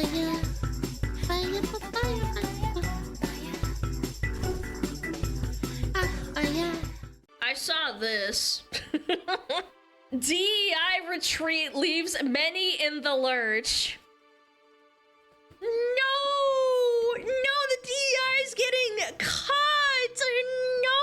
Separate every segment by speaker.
Speaker 1: fire, fire, fire.
Speaker 2: I saw this. DEI retreat leaves many in the lurch. No! No, the DEI is getting cut! No!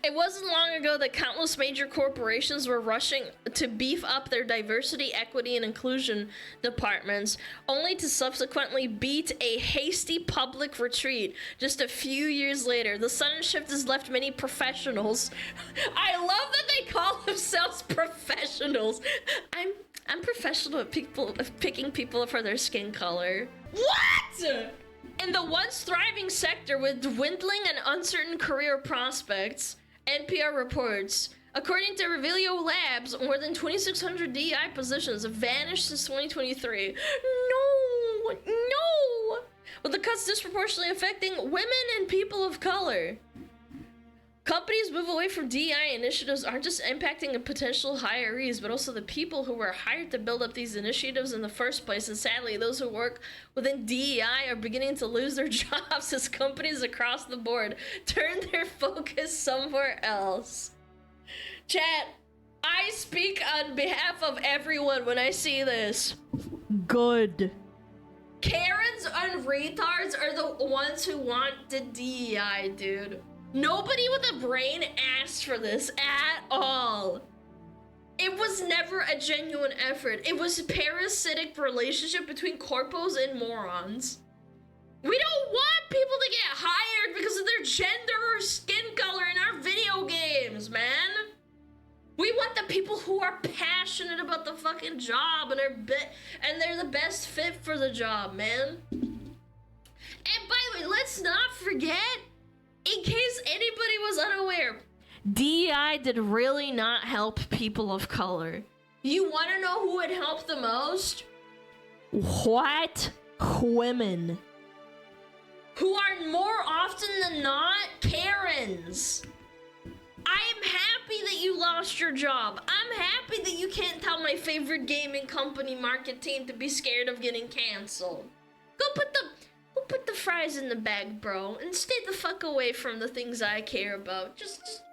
Speaker 2: It wasn't long ago that countless major corporations were rushing to beef up their diversity, equity, and inclusion departments, only to subsequently beat a hasty public retreat just a few years later. The sudden shift has left many professionals. I love that they call themselves professionals. I'm professional at picking people for their skin color. What? In the once thriving sector with dwindling and uncertain career prospects, NPR reports, according to Revelio Labs, more than 2,600 DEI positions have vanished since 2023. No! With the cuts disproportionately affecting women and people of color. Companies move away from DEI initiatives aren't just impacting potential hirees, but also the people who were hired to build up these initiatives in the first place. And sadly, those who work within DEI are beginning to lose their jobs as companies across the board turn their focus somewhere else. Chat, I speak on behalf of everyone when I see this. Good. Karens and retards are the ones who want the DEI, dude. Nobody with a brain asked for this at all. It was never a genuine effort. It was a parasitic relationship between corpos and morons. We don't want people to get hired because of their gender or skin color in our video games, man. We want the people who are passionate about the fucking job and they're the best fit for the job, man. And by the way, let's not forget, in case anybody was unaware, DEI did really not help people of color. You want to know who it helped the most? White women. Who are more often than not Karens. I am happy that you lost your job. I'm happy that you can't tell my favorite gaming company market team to be scared of getting canceled. Go put the fries in the bag, bro, and stay the fuck away from the things I care about. Just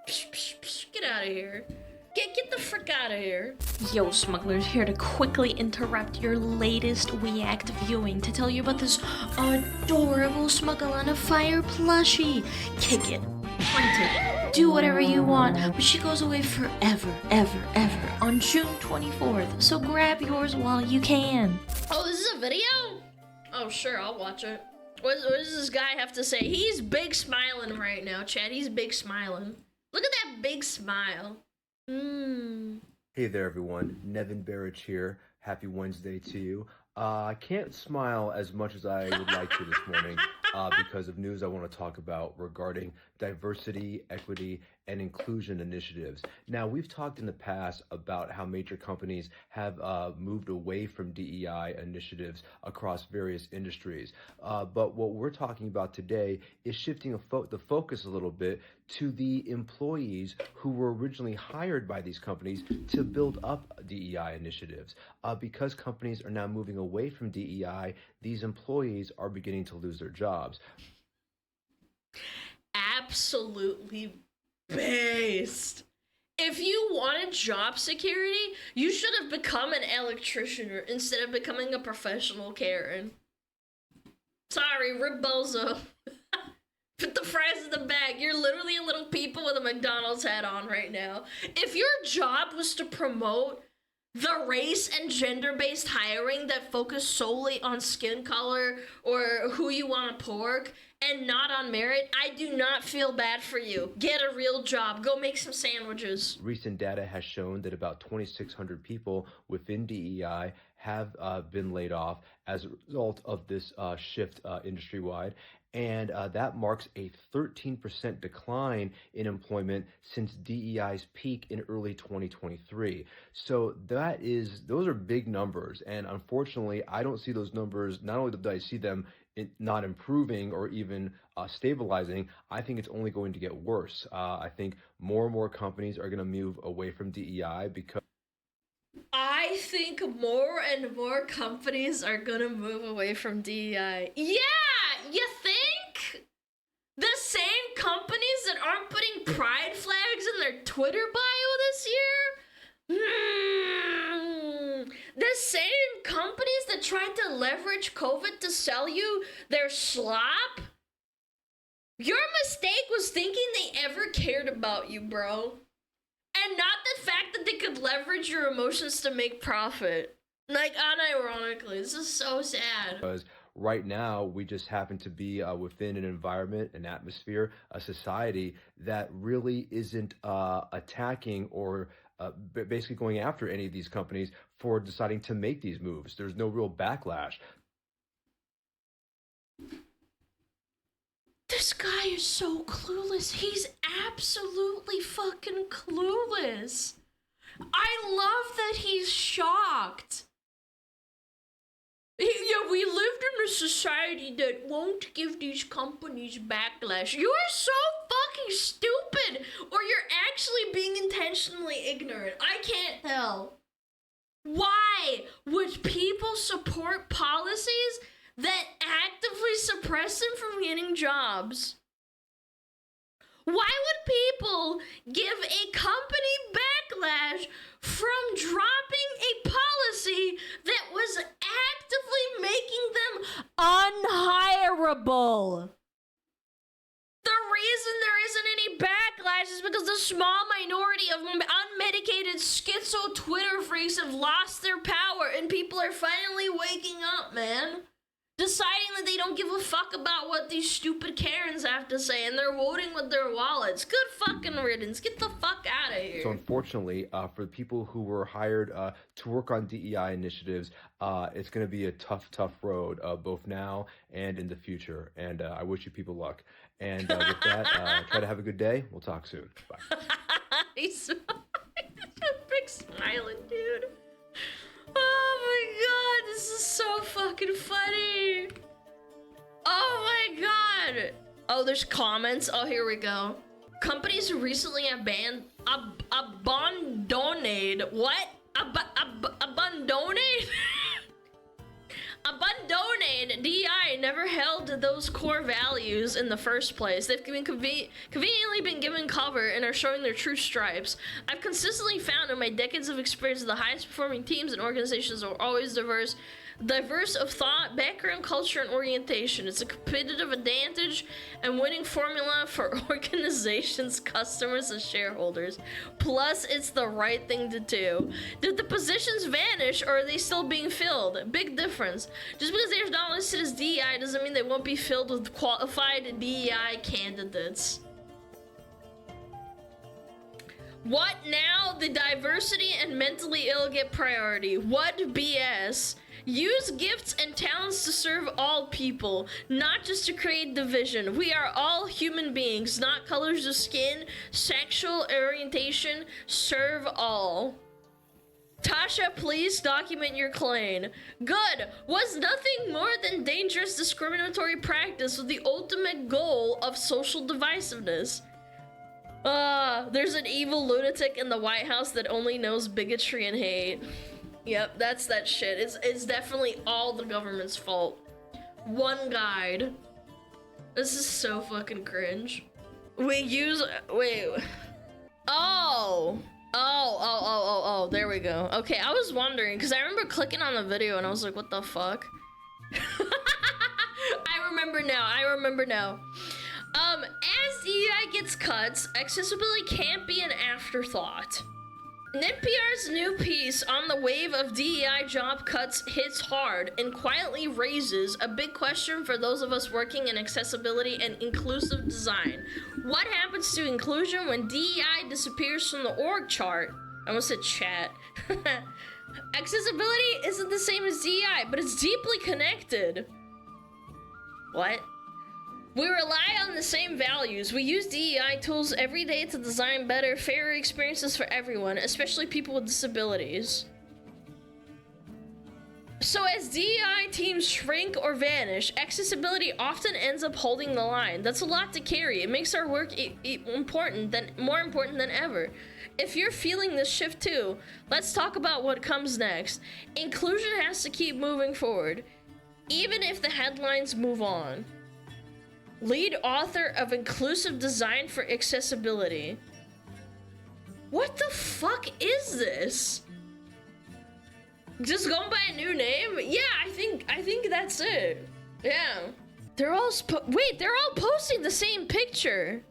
Speaker 2: get out of here. Get the frick out of here. Yo, smugglers, here to quickly interrupt your latest React viewing to tell you about this adorable SmugAlana Fire plushie. Kick it, print it, do whatever you want, but she goes away forever, ever, on June 24th, so grab yours while you can. Oh, this is a video? Oh, sure, I'll watch it. What does this guy have to say? He's big smiling right now, Chad. He's big smiling. Look at that big smile.
Speaker 3: Hey there, everyone. Nevin Barrich here. Happy Wednesday to you. I can't smile as much as I would like to this morning because of news I want to talk about regarding diversity, equity, and inclusion initiatives. Now, we've talked in the past about how major companies have moved away from DEI initiatives across various industries. But what we're talking about today is shifting the focus a little bit to the employees who were originally hired by these companies to build up DEI initiatives. Because companies are now moving away from DEI, these employees are beginning to lose their jobs.
Speaker 2: Absolutely based. If you wanted job security, you should have become an electrician instead of becoming a professional Karen. Sorry, Rebozo. Put the fries in the bag. You're literally a little people with a McDonald's hat on right now. If your job was to promote the race and gender-based hiring that focus solely on skin color or who you want to pork and not on merit, I do not feel bad for you. Get a real job. Go make some sandwiches.
Speaker 3: Recent data has shown that about 2,600 people within DEI have been laid off as a result of this shift industry-wide. And that marks a 13% decline in employment since DEI's peak in early 2023. So those are big numbers. And unfortunately, I don't see those numbers, not only do I see them not improving or even stabilizing, I think it's only going to get worse. I think more and more companies are going to move away from DEI because
Speaker 2: I I think more and more companies are gonna move away from DEI. Yeah, you think? The same companies that aren't putting pride flags in their Twitter bio this year? The same companies that tried to leverage COVID to sell you their slop? Your mistake was thinking they ever cared about you, bro. And not the fact that they could leverage your emotions to make profit. Like, unironically, this is so sad.
Speaker 3: Because right now, we just happen to be within an environment, an atmosphere, a society that really isn't attacking or basically going after any of these companies for deciding to make these moves. There's no real backlash.
Speaker 2: This guy is so clueless. He's absolutely fucking clueless. I love that he's shocked. Yeah, we lived in a society that won't give these companies backlash. You are so fucking stupid, or you're actually being intentionally ignorant. I can't tell. Why would people support policies that actively suppress them from getting jobs? Why would people give a company backlash from dropping a policy that was actively making them unhireable? The reason there isn't any backlash is because the small minority of unmedicated schizo Twitter freaks have lost their power and people are finally waking up, man. Deciding that they don't give a fuck about what these stupid Karens have to say, and they're voting with their wallets. Good fucking riddance. Get the fuck out of here.
Speaker 3: So unfortunately, for the people who were hired to work on DEI initiatives, it's going to be a tough road, both now and in the future. And I wish you people luck. And with that, try to have a good day. We'll talk soon. Bye.
Speaker 2: He's a big smiling dude. Oh my god, this is so fucking funny. Oh my god. Oh, there's comments. Oh, here we go. Companies recently abandoned what? Abandoned? Abandoned DEI never held to those core values in the first place. They've been conveniently been given cover and are showing their true stripes. I've consistently found in my decades of experience that the highest performing teams and organizations are always diverse of thought, background, culture, and orientation. It's a competitive advantage and winning formula for organizations, customers, and shareholders. Plus, it's the right thing to do. Did the positions vanish, or are they still being filled? Big difference. Just because they're not listed as DEI doesn't mean they won't be filled with qualified DEI candidates. What now? The diversity and mentally ill get priority. What BS? Use gifts and talents to serve all people, not just to create division. We are all human beings, not colors of skin, sexual orientation. Serve all. Tasha, please document your claim. Good. Was nothing more than dangerous discriminatory practice with the ultimate goal of social divisiveness. There's an evil lunatic in the White House that only knows bigotry and hate. Yep, that's that shit. It's definitely all the government's fault. One guide. This is so fucking cringe. Wait. Oh, there we go. Okay, I was wondering, because I remember clicking on the video and I was like, what the fuck? I remember now. As DEI gets cuts, accessibility can't be an afterthought. NPR's new piece on the wave of DEI job cuts hits hard and quietly raises a big question for those of us working in accessibility and inclusive design. What happens to inclusion when DEI disappears from the org chart? I almost said chat. Accessibility isn't the same as DEI, but it's deeply connected. What? We rely on the same values. We use DEI tools every day to design better, fairer experiences for everyone, especially people with disabilities. So as DEI teams shrink or vanish, accessibility often ends up holding the line. That's a lot to carry. It makes our work more important than ever. if you're feeling this shift too, let's talk about what comes next. Inclusion has to keep moving forward, even if the headlines move on. Lead author of Inclusive Design for Accessibility. What the fuck is this? Just going by a new name? Yeah, I think that's it. Yeah. They're all they're all posting the same picture.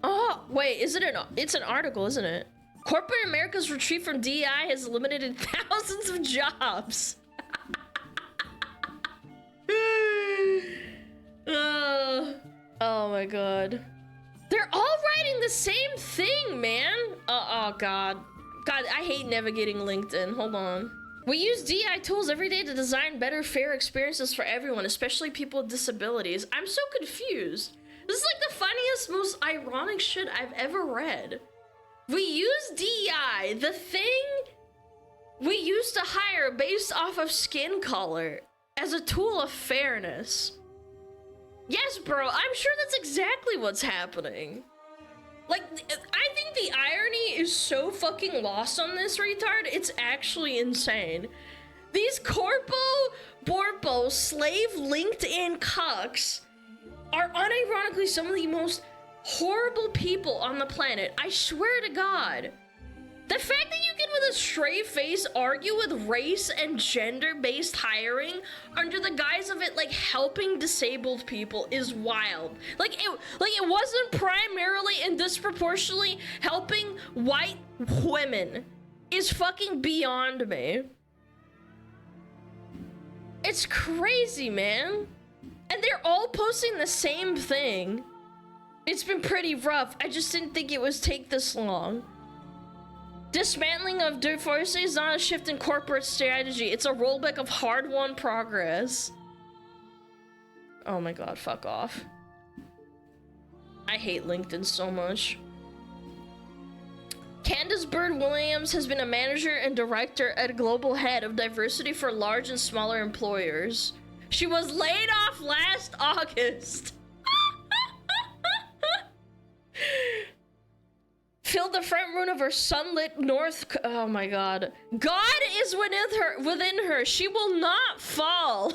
Speaker 2: Oh, wait, it's an article, isn't it? Corporate America's retreat from DEI has eliminated thousands of jobs. Oh my god. They're all writing the same thing, man. Oh god. God, I hate navigating LinkedIn. Hold on. We use DEI tools every day to design better, fair experiences for everyone, especially people with disabilities. I'm so confused. This is like the funniest, most ironic shit I've ever read. We use DEI, the thing we used to hire based off of skin color, as a tool of fairness. Yes, bro, I'm sure that's exactly what's happening. Like, I think the irony is so fucking lost on this retard, it's actually insane. These corpo, borpo, slave LinkedIn cucks are unironically some of the most horrible people on the planet. I swear to God. The fact that you can with a straight face argue with race and gender-based hiring under the guise of it like helping disabled people is wild. Like it wasn't primarily and disproportionately helping white women is fucking beyond me. It's crazy, man. And they're all posting the same thing. It's been pretty rough. I just didn't think it would take this long. Dismantling of diversity is not a shift in corporate strategy. It's a rollback of hard-won progress. Oh my god, fuck off. I hate LinkedIn so much. Candace Bird Williams has been a manager and director at Global Head of Diversity for large and smaller employers. She was laid off last August. Filled the front room of her sunlit oh my god. God is within her. She will not fall.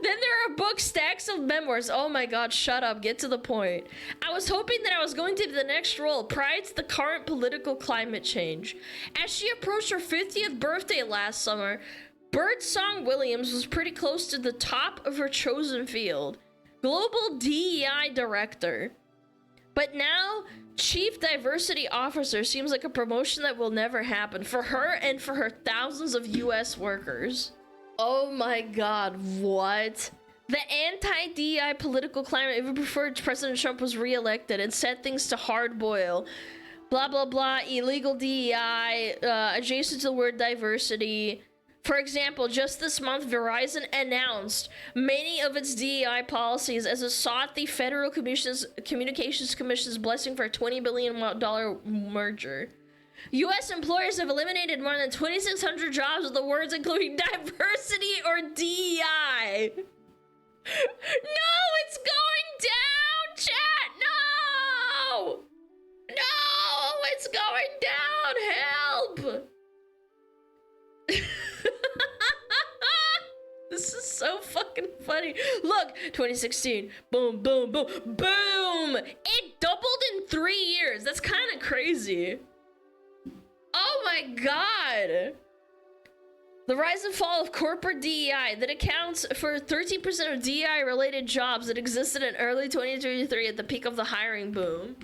Speaker 2: Then there are books, stacks of memoirs. Oh my god, shut up, get to the point. I was hoping that I was going to be the next role prior to the current political climate change. As she approached her 50th birthday last summer, Birdsong Williams was pretty close to the top of her chosen field. Global DEI Director. But now, Chief Diversity Officer seems like a promotion that will never happen for her and for her thousands of US workers. Oh my god, what? The anti-DEI political climate even before President Trump was re-elected and set things to hard boil. Blah blah blah, illegal DEI, adjacent to the word diversity. For example, just this month, Verizon announced many of its DEI policies as it sought the Federal Communications Commission's blessing for a $20 billion merger. U.S. employers have eliminated more than 2,600 jobs with the words including diversity or DEI. No, it's going down, chat! No! No, it's going down! Help! This is so fucking funny. Look, 2016, boom, boom, boom, boom! It doubled in 3 years. That's kind of crazy. Oh my god. The rise and fall of corporate DEI that accounts for 13% of DEI-related jobs that existed in early 2023 at the peak of the hiring boom.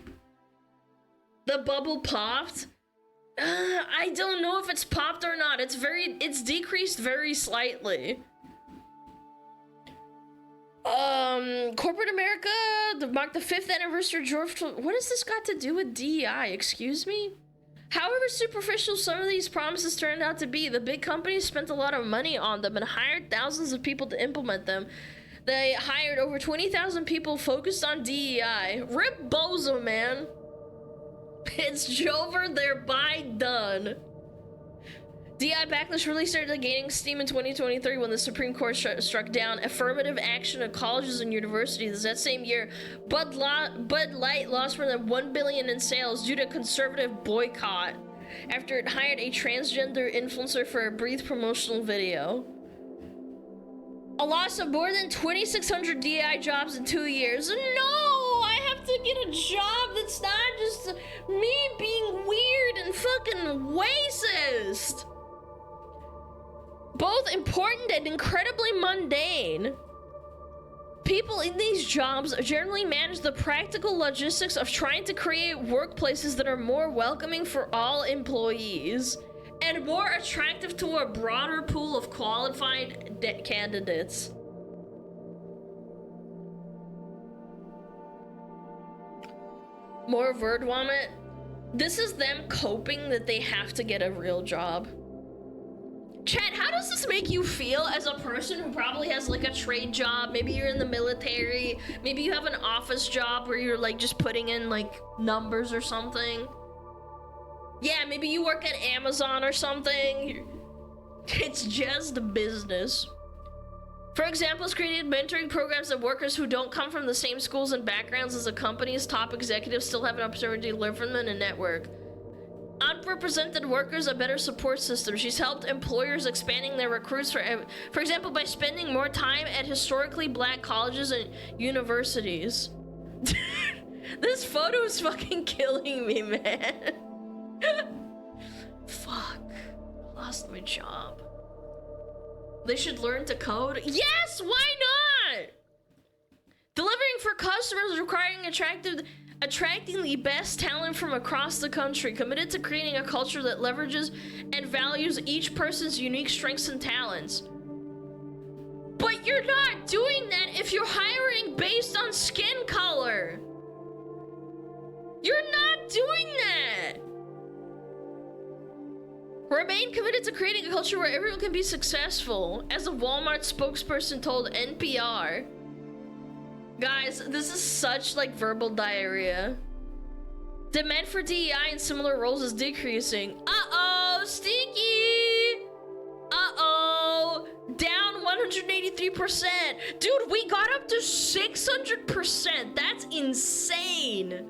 Speaker 2: The bubble popped. I don't know if it's popped or not. It's decreased very slightly. Corporate America marked the 5th anniversary of George. What has this got to do with DEI? Excuse me? However superficial some of these promises turned out to be, the big companies spent a lot of money on them and hired thousands of people to implement them. They hired over 20,000 people focused on DEI. Rip Bozo, man. It's over, thereby done. DEI backlash really started gaining steam in 2023 when the Supreme Court struck down affirmative action at colleges and universities. That same year, Bud Light lost more than $1 billion in sales due to conservative boycott after it hired a transgender influencer for a brief promotional video. A loss of more than 2,600 DEI jobs in 2 years. No, I have to get a job that's not just me being weird and fucking racist. Both important and incredibly mundane. People in these jobs generally manage the practical logistics of trying to create workplaces that are more welcoming for all employees and more attractive to a broader pool of qualified candidates. More word vomit. This is them coping that they have to get a real job. Chat, how does this make you feel as a person who probably has like a trade job? Maybe you're in the military. Maybe you have an office job where you're like just putting in like numbers or something. Yeah, maybe you work at Amazon or something. It's just a business. For example, it's created mentoring programs that workers who don't come from the same schools and backgrounds as the company's top executives still have an opportunity to learn from them and network. Unrepresented workers a better support system. She's helped employers expanding their recruits for example, by spending more time at historically black colleges and universities. This photo is fucking killing me, man. Fuck. Lost my job. They should learn to code. Yes, why not? Delivering for customers requiring attracting the best talent from across the country, committed to creating a culture that leverages and values each person's unique strengths and talents. But you're not doing that if you're hiring based on skin color. You're not doing that. Remain committed to creating a culture where everyone can be successful, as a Walmart spokesperson told NPR. Guys, this is such like verbal diarrhea. Demand for DEI in similar roles is decreasing. Uh-oh, stinky! Uh-oh, down 183%. Dude, we got up to 600%. That's insane.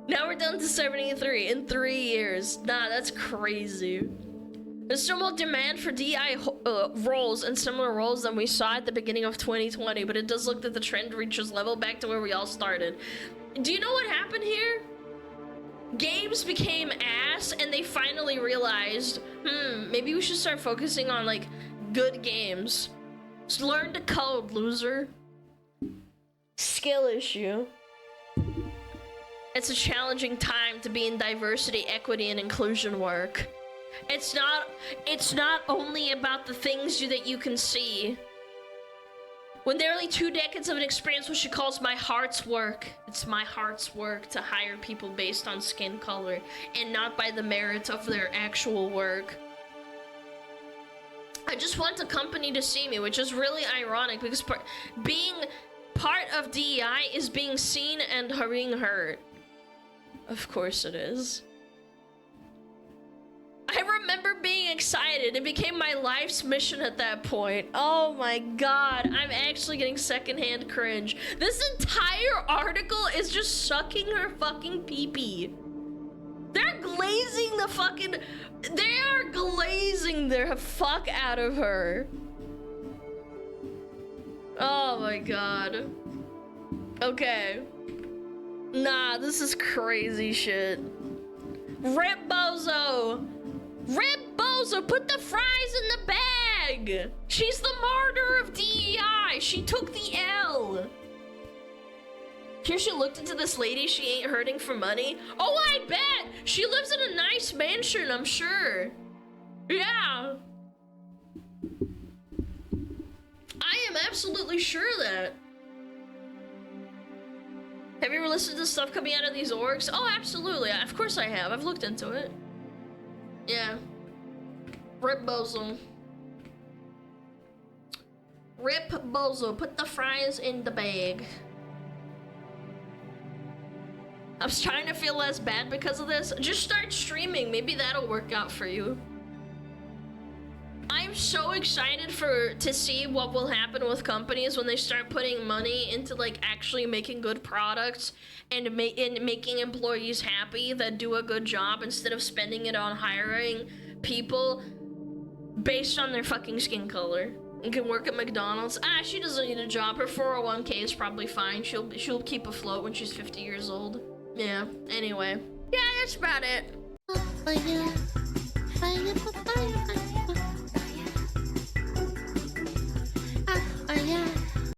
Speaker 2: Now we're down to 73 in 3 years. Nah, that's crazy. There's still more demand for DEI roles and similar roles than we saw at the beginning of 2020, but it does look that the trend reaches level back to where we all started. Do you know what happened here? Games became ass and they finally realized, maybe we should start focusing on like good games. Just learn to code, loser. Skill issue. It's a challenging time to be in diversity, equity, and inclusion work. It's not only about the things that you can see. With nearly 2 decades of an experience, what she calls my heart's work. It's my heart's work to hire people based on skin color and not by the merit of their actual work. I just want the company to see me, which is really ironic because being part of DEI is being seen and being heard. Of course it is. I remember being excited. It became my life's mission at that point. Oh my god, I'm actually getting secondhand cringe. This entire article is just sucking her fucking pee-pee. They're glazing the fucking... They are glazing the fuck out of her. Oh my god. Okay. Nah, this is crazy shit. Rip Bozo! Rip Bozo, put the fries in the bag! She's the martyr of DEI! She took the L! Here she looked into this lady, she ain't hurting for money. Oh, I bet! She lives in a nice mansion, I'm sure. Yeah. I am absolutely sure of that. Have you ever listened to stuff coming out of these orgs? Oh, absolutely. Of course I have. I've looked into it. Yeah. Rip Bozo. Rip Bozo. Put the fries in the bag. I'm trying to feel less bad because of this. Just start streaming. Maybe that'll work out for you. I'm so excited to see what will happen with companies when they start putting money into like actually making good products and making employees happy that do a good job instead of spending it on hiring people based on their fucking skin color. And can work at McDonald's. She doesn't need a job. Her 401k is probably fine. She'll keep afloat when she's 50 years old. Yeah. Anyway. Yeah, that's about it.
Speaker 1: Fire, fire, fire.